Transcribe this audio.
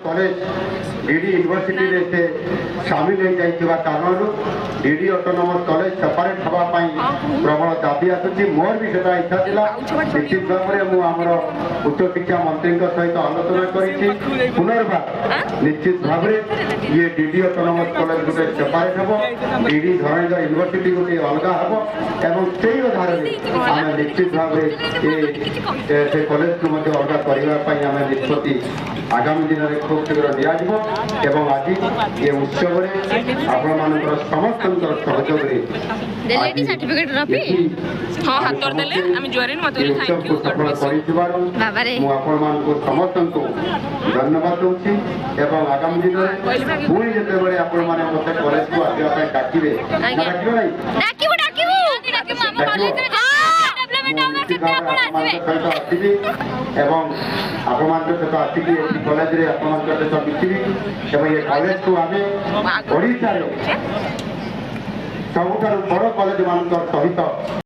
college DD university रे से शामिल हो जाइथिबा कारणरू डीडी ऑटोनोमस कॉलेज सेपरेट हवा पई प्रबल दाबी आसुची मोर भी सेटा इच्छा थिला निश्चित भाव में मु हमर उच्च शिक्षा मंत्री सहित आलोचना करिछि पुनर्बार निश्चित भाव में ये डीडी ऑटोनोमस कॉलेज गुटे सेपरेट हबो डीडी धरणीधर यूनिवर्सिटी गुटे अलग हबो एवं सेही आधार में आम निश्चित भाव में से कॉलेज को मध्य अलग करबा पई आम निष्पत्ति आगामी दिन में खूब शीघ्र दिज्व एवं आज ये उत्सव आपण समस्त सहयोग समस्त धन्यवाद दूसरी एवं आगामी दिन में पुणी जिते आपण मैंने मत कॉलेज को आसवाई डाकिबे एवं आपण सहित आसिकी कॉलेज रे आपण सहित मिसिबी एवं ये कॉलेज को आम ओडिशा सबुठ बड़ कॉलेज मान सहित